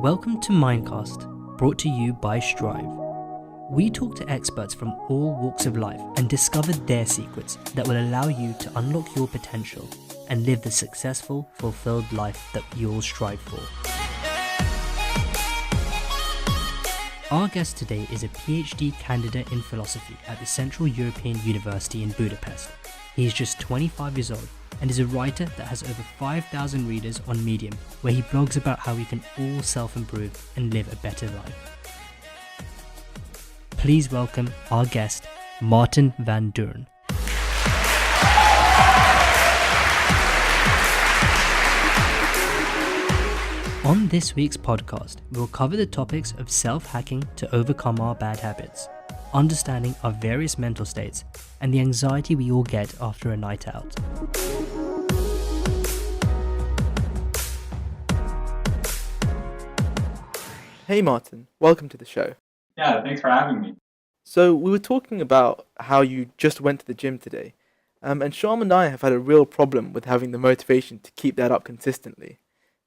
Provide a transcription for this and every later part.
Welcome to MindCast, brought to you by Stryve. We talk to experts from all walks of life and discover their secrets that will allow you to unlock your potential and live the successful, fulfilled life that we all strive for. Our guest today is a PhD candidate in philosophy at the Central European University in Budapest. He is just 25 years old and is a writer that has over 5,000 readers on Medium, where he blogs about how we can all self-improve and live a better life. Please welcome our guest, Maarten Van Doorn. On this week's podcast, we'll cover the topics of self-hacking to overcome our bad habits, understanding our various mental states, and the anxiety we all get after a night out. Hey Maarten, welcome to the show. Yeah, thanks for having me. So we were talking about how you just went to the gym today, and Sham and I have had a real problem with having the motivation to keep that up consistently.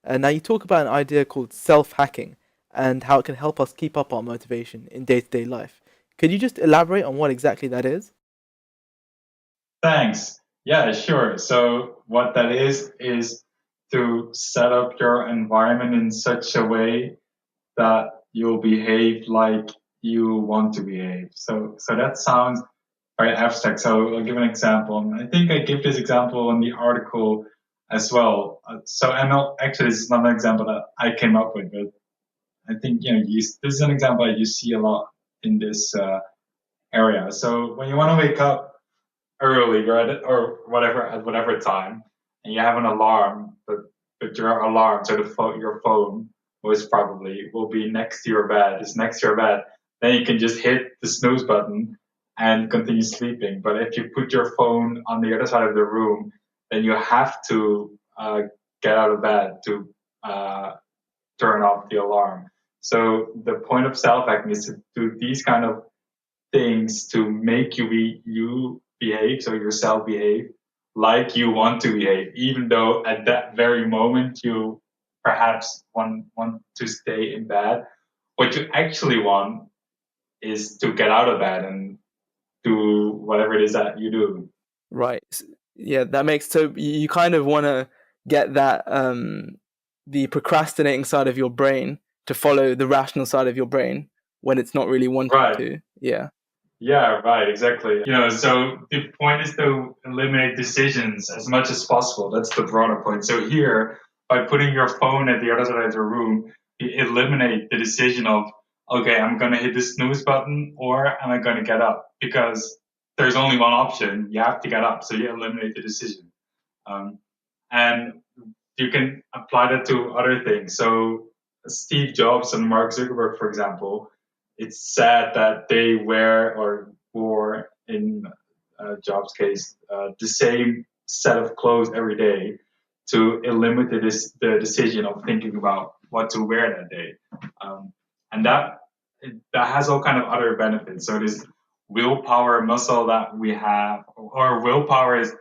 Now you talk about an idea called self-hacking and how it can help us keep up our motivation in day-to-day life. Could you just elaborate on what exactly that is? Thanks. Yeah, sure. So what that is to set up your environment in such a way that you'll behave like you want to behave. So that sounds very abstract. So I'll give an example. I think I give this example in the article as well. Actually, this is not an example that I came up with, but I think this is an example that you see a lot in this area. So when you want to wake up early, right, or at whatever time, and you have an alarm, but your alarm, so your phone most probably will be next to your bed. It's next to your bed. Then you can just hit the snooze button and continue sleeping. But if you put your phone on the other side of the room, then you have to get out of bed to turn off the alarm. So the point of self-hacking is to do these kind of things to make you behave, so yourself behave like you want to behave, even though at that very moment you perhaps want to stay in bed. What you actually want is to get out of bed and do whatever it is that you do. Right. Yeah, that makes so you kind of want to get that the procrastinating side of your brain to follow the rational side of your brain when it's not really wanting to. Yeah. Yeah, right, exactly. So the point is to eliminate decisions as much as possible. That's the broader point. So here, by putting your phone at the other side of the room, you eliminate the decision of, okay, I'm going to hit the snooze button or am I going to get up? Because there's only one option. You have to get up. So you eliminate the decision. And you can apply that to other things. So Steve Jobs and Mark Zuckerberg, for example, it's sad that they wore, in Jobs' case, the same set of clothes every day to eliminate the decision of thinking about what to wear that day. And that has all kind of other benefits. So this willpower muscle that we have, or willpower is,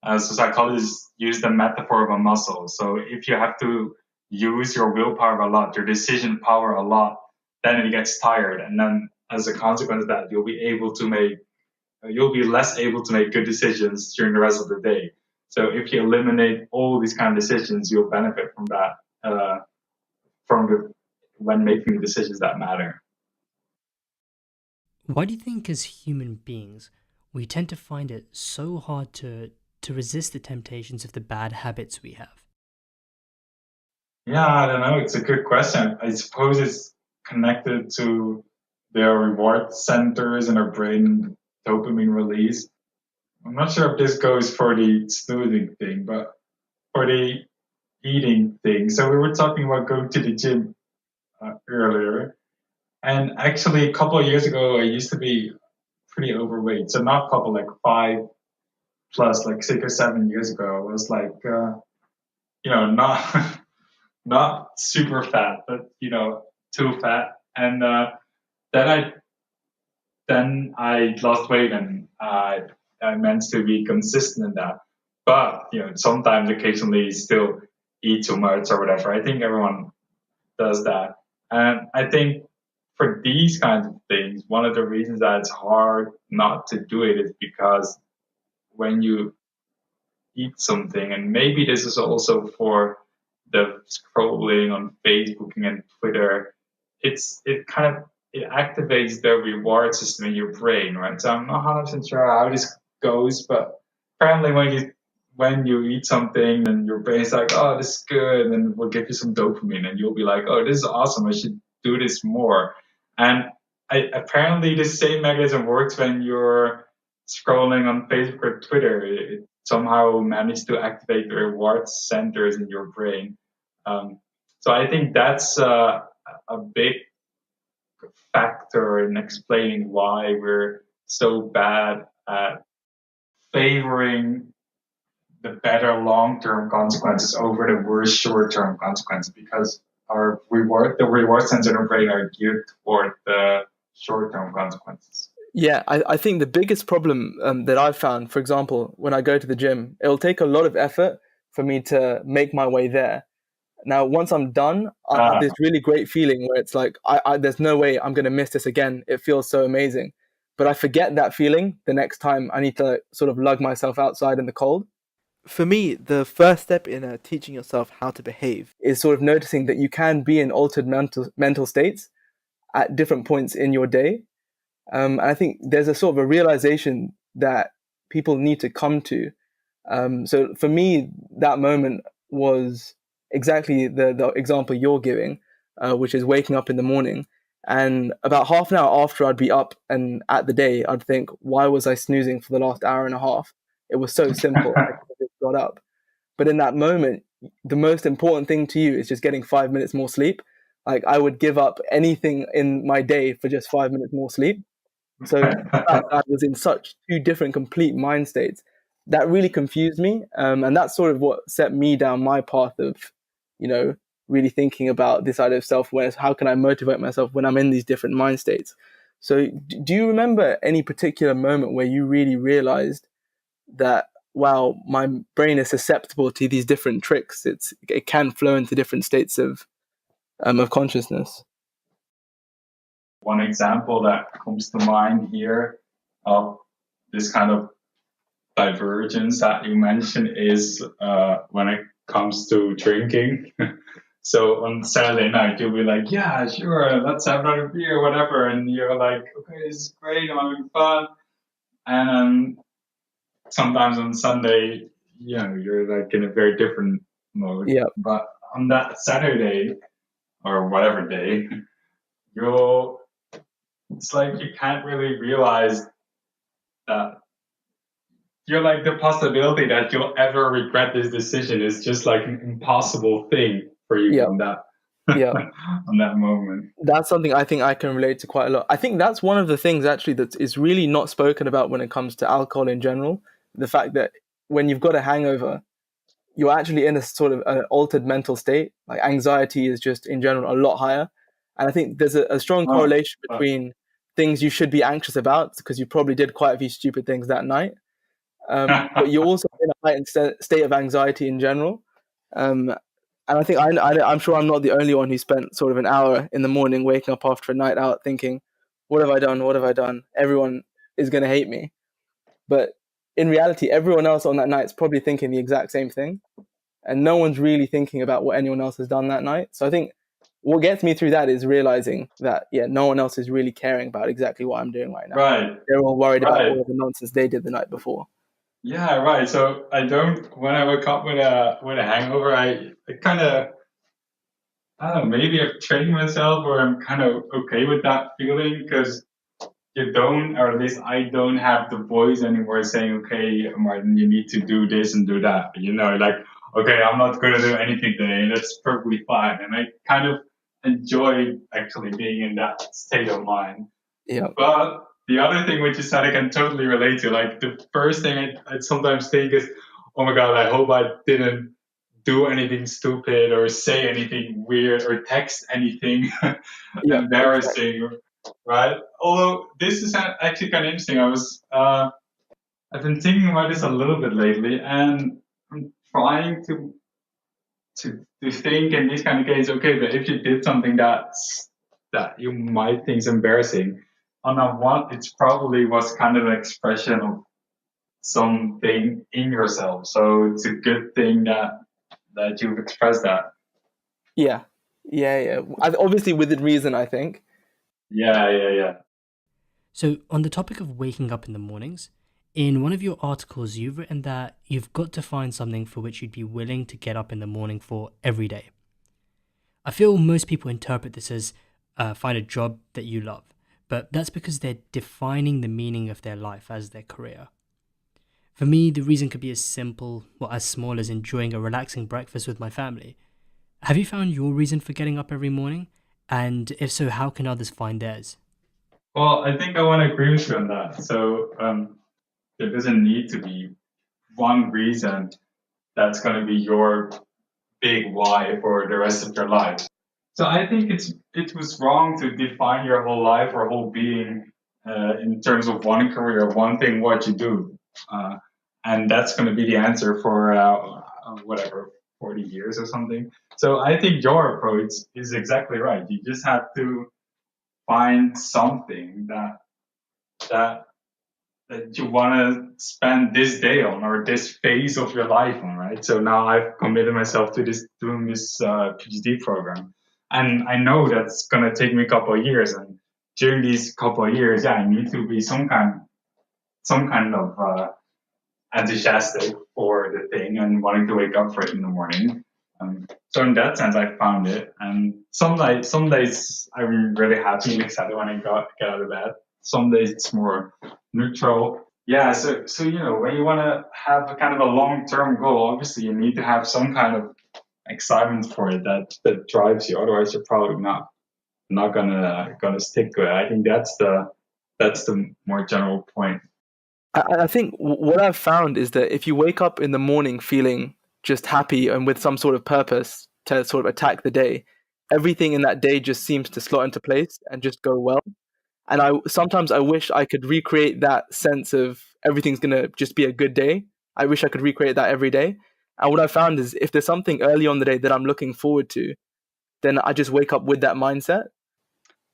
so psychologists use the metaphor of a muscle. So if you have to use your willpower a lot, your decision power a lot, then it gets tired. And then as a consequence of that, you'll be less able to make good decisions during the rest of the day. So if you eliminate all these kind of decisions, you'll benefit from that, when making the decisions that matter. Why do you think as human beings, we tend to find it so hard to resist the temptations of the bad habits we have? Yeah, I don't know. It's a good question. I suppose it's connected to their reward centers in our brain, dopamine release. I'm not sure if this goes for the snoozing thing, but for the eating thing. So we were talking about going to the gym earlier. And actually, a couple of years ago, I used to be pretty overweight. So not a couple, like 5 plus, like 6 or 7 years ago. I was like, not super fat, but, too fat. And then I lost weight and I managed to be consistent in that. But, sometimes occasionally still eat too much or whatever. I think everyone does that. And I think for these kinds of things, one of the reasons that it's hard not to do it is because when you eat something, and maybe this is also for the scrolling on Facebook and Twitter, it activates the reward system in your brain, right? So I'm not 100% sure how this goes, but apparently when you eat something and your brain's like, oh, this is good, and then it will give you some dopamine, and you'll be like, oh, this is awesome, I should do this more. And apparently the same mechanism works when you're scrolling on Facebook or Twitter. It somehow managed to activate the reward centers in your brain. So I think that's a big factor in explaining why we're so bad at favoring the better long-term consequences over the worst short-term consequences, because the reward centers in our brain are geared toward the short-term consequences. Yeah, I think the biggest problem that I've found, for example, when I go to the gym, it'll take a lot of effort for me to make my way there. Now, once I'm done, I have this really great feeling where it's like, there's no way I'm going to miss this again. It feels so amazing. But I forget that feeling the next time I need to sort of lug myself outside in the cold. For me, the first step in teaching yourself how to behave is sort of noticing that you can be in altered mental states at different points in your day. And I think there's a sort of a realization that people need to come to. So for me, that moment was exactly the example you're giving, which is waking up in the morning. And about half an hour after I'd be up and at the day, I'd think, why was I snoozing for the last hour and a half? It was so simple. I could have just got up. But in that moment, the most important thing to you is just getting 5 minutes more sleep. Like, I would give up anything in my day for just 5 minutes more sleep. So I was in such two different complete mind states. That really confused me. And that's sort of what set me down my path of, really thinking about this idea of self-awareness. How can I motivate myself when I'm in these different mind states? So do you remember any particular moment where you really realized that, wow, my brain is susceptible to these different tricks? It can flow into different states of consciousness. One example that comes to mind here of this kind of divergence that you mentioned is when it comes to drinking. So on Saturday night, you'll be like, yeah, sure, let's have another beer, whatever. And you're like, okay, this is great, I'm having fun. And sometimes on Sunday, you're like in a very different mode. Yeah. But on that Saturday or whatever day, it's like you can't really realize that you're like the possibility that you'll ever regret this decision is just like an impossible thing for you on that on that moment. That's something I think I can relate to quite a lot. I think that's one of the things actually that is really not spoken about when it comes to alcohol in general. The fact that when you've got a hangover, you're actually in a sort of an altered mental state. Like, anxiety is just in general a lot higher. And I think there's a strong correlation between things you should be anxious about, because you probably did quite a few stupid things that night. But you're also in a heightened state of anxiety in general. And I think I'm sure I'm not the only one who spent sort of an hour in the morning waking up after a night out thinking, what have I done? What have I done? Everyone is going to hate me. But in reality, everyone else on that night is probably thinking the exact same thing. And no one's really thinking about what anyone else has done that night. So I think what gets me through that is realizing that, no one else is really caring about exactly what I'm doing right now. Right. They're all worried about all of the nonsense they did the night before. Yeah, right. So when I wake up with a hangover, I kind of, I don't know, maybe I've trained myself, or I'm kind of okay with that feeling, because you don't, or at least I don't have the voice anymore saying, okay, Maarten, you need to do this and do that. Like, okay, I'm not going to do anything today, and that's perfectly fine. And I kind of enjoy actually being in that state of mind. Yeah. But the other thing which you said I can totally relate to, like the first thing I sometimes think is, oh my God, I hope I didn't do anything stupid or say anything weird or text anything embarrassing, right? Although this is actually kind of interesting. I've been thinking about this a little bit lately, and I'm trying to to think in this kind of case, okay, but if you did something that you might think is embarrassing, on that one, it's probably was kind of an expression of something in yourself. So it's a good thing that you've expressed that. Yeah. Obviously within reason, I think. Yeah. So, on the topic of waking up in the mornings, in one of your articles, you've written that you've got to find something for which you'd be willing to get up in the morning for every day. I feel most people interpret this as find a job that you love, but that's because they're defining the meaning of their life as their career. For me, the reason could be as simple or as small as enjoying a relaxing breakfast with my family. Have you found your reason for getting up every morning? And if so, how can others find theirs? Well, I think I want to agree with you on that. So there doesn't need to be one reason that's going to be your big why for the rest of your life. So I think it was wrong to define your whole life or whole being in terms of one career, one thing, what you do, and that's going to be the answer for whatever 40 years or something. So I think your approach is exactly right. You just have to find something that that you want to spend this day on or this phase of your life on, right? So now I've committed myself to doing this PhD program, and I know that's gonna take me a couple of years. And during these couple of years, I need to be some kind of enthusiastic for the thing and wanting to wake up for it in the morning. So in that sense, I found it. And some days I'm really happy and excited when I get out of bed. Some days it's more neutral. Yeah. So when you want to have a kind of a long-term goal, obviously you need to have some kind of excitement for it that drives you. Otherwise, you're probably not gonna stick to it. I think that's the more general point. I think what I've found is that if you wake up in the morning feeling just happy and with some sort of purpose to sort of attack the day, everything in that day just seems to slot into place and just go well. And sometimes I wish I could recreate that sense of everything's going to just be a good day. I wish I could recreate that every day. And what I found is if there's something early on the day that I'm looking forward to, then I just wake up with that mindset.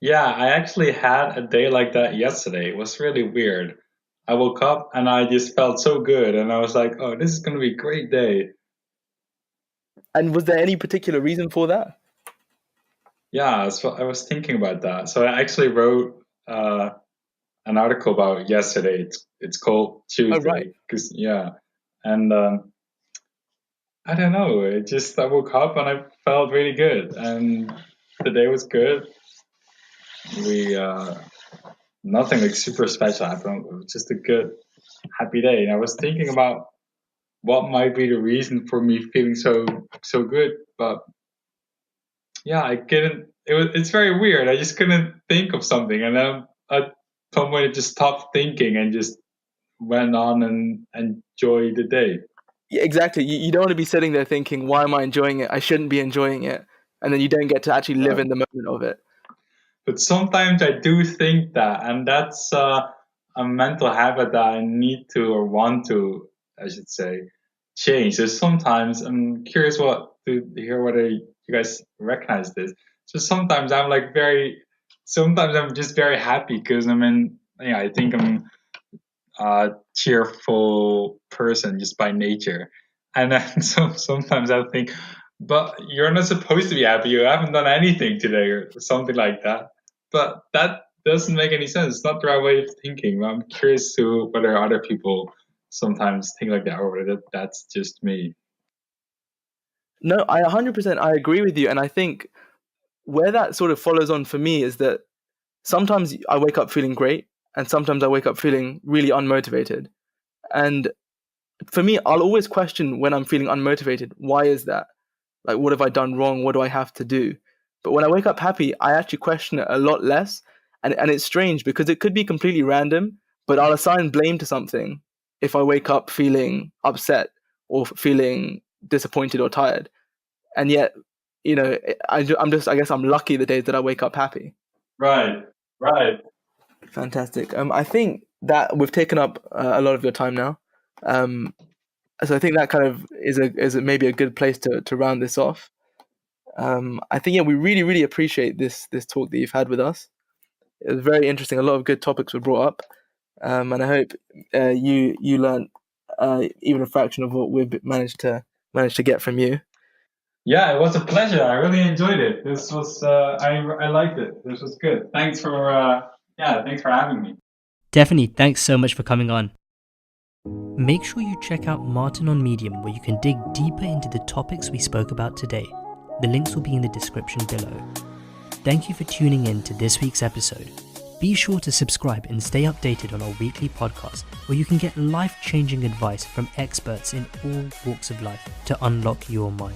Yeah, I actually had a day like that yesterday. It was really weird. I woke up and I just felt so good, and I was like, "Oh, this is going to be a great day." And was there any particular reason for that? Yeah, so I was thinking about that. So I actually wrote an article about yesterday. It's called Tuesday. Oh, right. And I don't know. I woke up and I felt really good, and the day was good. We nothing like super special happened. It was just a good, happy day. And I was thinking about what might be the reason for me feeling so good, but yeah, I couldn't. It's very weird. I just couldn't think of something, and then at some point, I just stopped thinking and just went on and enjoyed the day. Yeah, exactly. You don't want to be sitting there thinking, "Why am I enjoying it? I shouldn't be enjoying it," and then you don't get to actually live in the moment of it. But sometimes I do think that, and that's a mental habit that I need to or want to, I should say, change. So sometimes I'm curious to hear whether you guys recognize this. So sometimes sometimes I'm just very happy because I think I'm a cheerful person just by nature. And then sometimes I think, but you're not supposed to be happy. You haven't done anything today or something like that. But that doesn't make any sense. It's not the right way of thinking. I'm curious to whether other people sometimes think like that or whether that's just me. No, I 100% I agree with you. And I think where that sort of follows on for me is that sometimes I wake up feeling great and sometimes I wake up feeling really unmotivated. And for me, I'll always question when I'm feeling unmotivated, why is that? Like, what have I done wrong? What do I have to do? But when I wake up happy, I actually question it a lot less. And it's strange because it could be completely random, but I'll assign blame to something if I wake up feeling upset or feeling disappointed or tired. And yet, I guess I'm lucky the days that I wake up happy. Right. Fantastic. I think that we've taken up a lot of your time now. So I think that kind of is maybe a good place to round this off. I think we really appreciate this talk that you've had with us. It was very interesting. A lot of good topics were brought up, and I hope you learned even a fraction of what we've managed to get from you. Yeah, it was a pleasure. I really enjoyed it. This was I liked it. This was good. Thanks for having me. Definitely. Thanks so much for coming on. Make sure you check out Maarten on Medium, where you can dig deeper into the topics we spoke about today. The links will be in the description below. Thank you for tuning in to this week's episode. Be sure to subscribe and stay updated on our weekly podcast, where you can get life-changing advice from experts in all walks of life to unlock your mind.